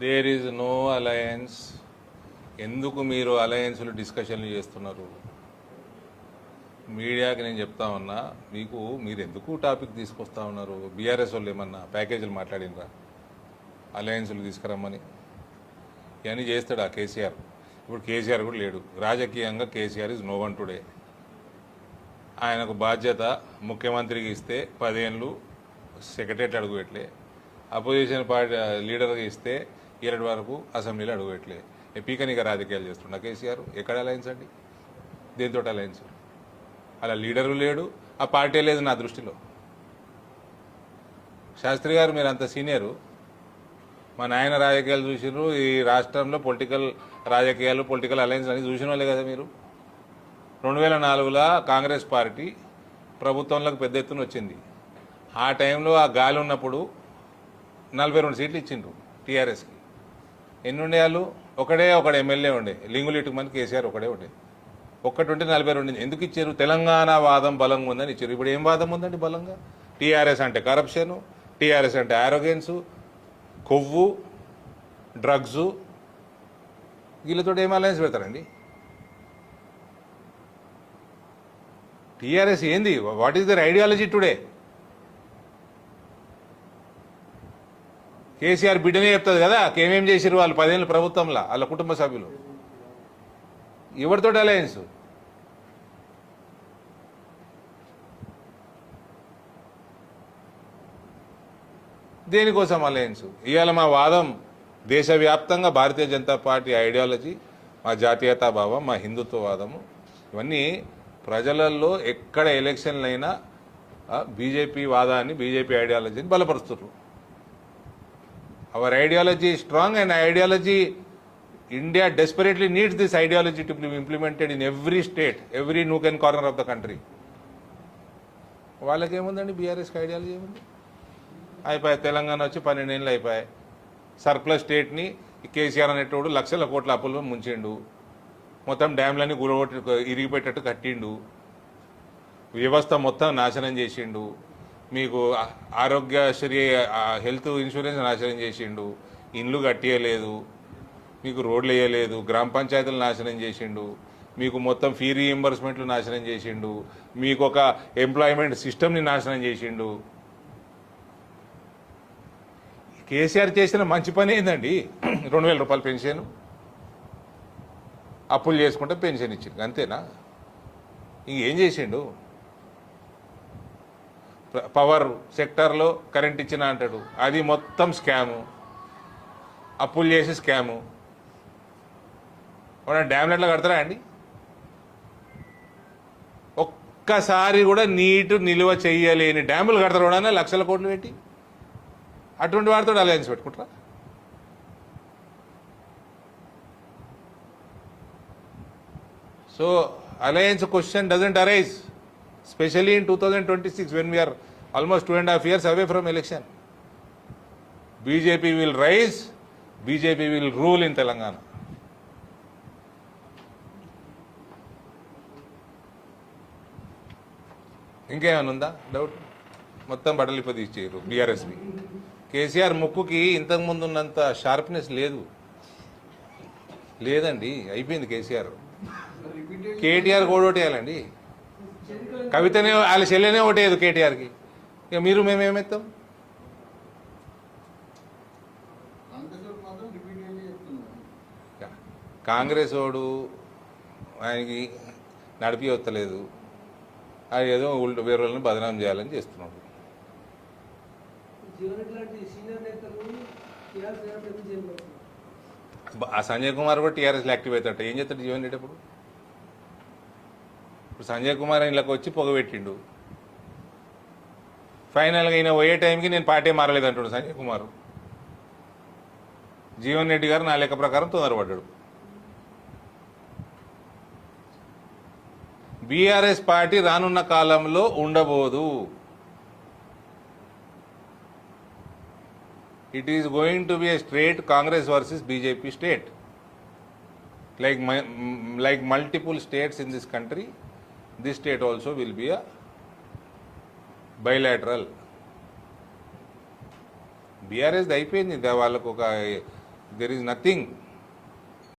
There is no alliance. ఎందుకు మీరు అలయన్స్లు డిస్కషన్లు చేస్తున్నారు? మీడియాకి నేను చెప్తా ఉన్నా, మీరు ఎందుకు టాపిక్ తీసుకొస్తా ఉన్నారు? బీఆర్ఎస్ వాళ్ళు ఏమన్నా ప్యాకేజీలు మాట్లాడినరా అలయన్స్లు తీసుకురమ్మని? ఇవన్నీ చేస్తాడు ఆ కేసీఆర్. ఇప్పుడు కేసీఆర్ కూడా లేడు రాజకీయంగా. KCR is no one today. ఆయనకు బాధ్యత ముఖ్యమంత్రికి ఇస్తే 10 ఏళ్ళు సెక్రటరీ అడుగుపెట్టలే, అపోజిషన్ పార్టీ లీడర్గా ఇస్తే 7 వరకు అసెంబ్లీలో అడుగుపెట్టలే. పీకనిక రాజకీయాలు చేస్తున్నా కేసీఆర్. ఎక్కడ అలయన్స్ అండి? దేనితో అలయన్స్? అలా లీడరు లేడు, ఆ పార్టీ లేదు నా దృష్టిలో. శాస్త్రి గారు మీరు అంత సీనియరు, మా నాయన రాజకీయాలు చూసినారు. ఈ రాష్ట్రంలో పొలిటికల్ రాజకీయాలు, పొలిటికల్ అలయన్స్ అని చూసిన వాళ్ళే కదా మీరు. 2004లో కాంగ్రెస్ పార్టీ ప్రభుత్వంలోకి పెద్ద ఎత్తున వచ్చింది. ఆ టైంలో ఆ గాలి ఉన్నప్పుడు 42 సీట్లు ఇచ్చిండ్రు టీఆర్ఎస్కి. ఎన్ని ఉండే వాళ్ళు? ఒకడే ఎమ్మెల్యే ఉండే, లింగులు ఇటుకు కేసీఆర్ ఒకడే ఉండే. ఒక్కటి ఉంటే 42. ఎందుకు ఇచ్చారు? తెలంగాణ వాదం బలంగా ఉందని ఇచ్చారు. ఇప్పుడు ఏం వాదం ఉందండి బలంగా? టీఆర్ఎస్ అంటే కరప్షను, టీఆర్ఎస్ అంటే ఆరోగెన్సు, కొవ్వు, డ్రగ్సు. వీళ్ళతో ఏం అలయన్స్ పెడతారండి? టీఆర్ఎస్ ఏంది? What is their ideology today? KCR బిడ్డనే చెప్తుంది కదా ఏమేం చేసిరు వాళ్ళు 10 ఏళ్ళు ప్రభుత్వంలో, వాళ్ళ కుటుంబ సభ్యులు. ఎవరితో అలయన్స్? దేనికోసం అలయన్స్? ఇవాళ మా వాదం దేశవ్యాప్తంగా భారతీయ జనతా పార్టీ ఐడియాలజీ, మా జాతీయతాభావం, మా హిందుత్వవాదము, ఇవన్నీ ప్రజలలో ఎక్కడ ఎలక్షన్లు అయినా బీజేపీ వాదాన్ని, బీజేపీ ఐడియాలజీని బలపరుస్తున్నారు. Our ideology strong and ideology India desperately needs this ideology to be implemented in every state, every nook and corner of the country. వాళ్ళకి ఏముందండి? బీఆర్ఎస్కి ఐడియాలజీ ఏముంది? అయిపోయాయి. తెలంగాణ వచ్చి 12 ఏళ్ళు అయిపోయాయి. సర్ప్లస్ స్టేట్ని కేసీఆర్ అనేటోడు లక్షల కోట్ల అప్పులు ముంచిండు. మొత్తం డ్యామ్లన్నీ గురగొట్టి ఇరిగిపెట్టేట్టు కట్టిండు. వ్యవస్థ మొత్తం నాశనం చేసిండు. మీకు ఆరోగ్యశ్రీ హెల్త్ ఇన్సూరెన్స్ నాశనం చేసిండు. ఇండ్లు కట్టియలేదు, మీకు రోడ్లు వేయలేదు, గ్రామ పంచాయతీలు నాశనం చేసిండు, మీకు మొత్తం ఫీ రీఎంబర్స్మెంట్లు నాశనం చేసిండు, మీకు ఒక ఎంప్లాయ్మెంట్ సిస్టమ్ని నాశనం చేసిండు. కేసీఆర్ చేసిన మంచి పని ఏందండి? 2000 రూపాయలు పెన్షన్, అప్పులు చేసుకుంటే పెన్షన్ ఇచ్చిండు, అంతేనా? ఇంకేం చేసిండు? పవర్ సెక్టార్లో కరెంట్ ఇచ్చిన అంటాడు, అది మొత్తం స్కాము, అప్పులు చేసి స్కాము. డ్యామ్లు ఎట్లా కడతారా అండి? ఒక్కసారి కూడా నీటు నిల్వ చెయ్యలేని డ్యాములు కడతారు కూడా లక్షల కోట్లు పెట్టి. అటువంటి వారితో అలయన్స్ పెట్టుకుంటారా? So alliance question doesn't arise, especially in 2026 when we are almost 2.5 years away from election. BJP will rise, BJP will rule in Telangana. ఇంకేమైనా ఉందా డౌట్? మొత్తం బట్టలిపది ఇచ్చారు బీఆర్ఎస్వి. కేసీఆర్ ముక్కుకి ఇంతకుముందు ఉన్నంత షార్ప్నెస్ లేదండి, అయిపోయింది కేసీఆర్. కేటీఆర్ కూడా ఓటేయాలండి. కవితనే వాళ్ళ చెల్లెనే ఓటేయదు కేటీఆర్కి. ఇక మీరు మేమేమెత్తాం? కాంగ్రెస్ వాడు ఆయనకి నడిపి వస్తలేదు, అది ఏదో వేరే వాళ్ళని బదనాం చేయాలని చేస్తున్నాడు. ఆ సంజయ్ కుమార్ కూడా టీఆర్ఎస్లో యాక్టివ్ అవుతాడు. ఏం చేస్తాడు జీవన్ రెడ్డి? ఇప్పుడు సంజయ్ కుమార్ ఇళ్ళకి వచ్చి పొగబెట్టిండు. ఫైనల్గా ఈయన పోయే టైంకి నేను పార్టీ మారలేదు అంటాడు సంజయ్ కుమార్. జీవన్ రెడ్డి గారు నా లెక్క ప్రకారం తొందరపడ్డాడు. బీఆర్ఎస్ పార్టీ రానున్న కాలంలో ఉండబోదు. It is going to be a straight Congress versus BJP state. Like multiple states in this country, this state also will be a bilateral. BRS అయిపోయింది. వాళ్ళకు ఒక దెర్ ఈజ్ నథింగ్.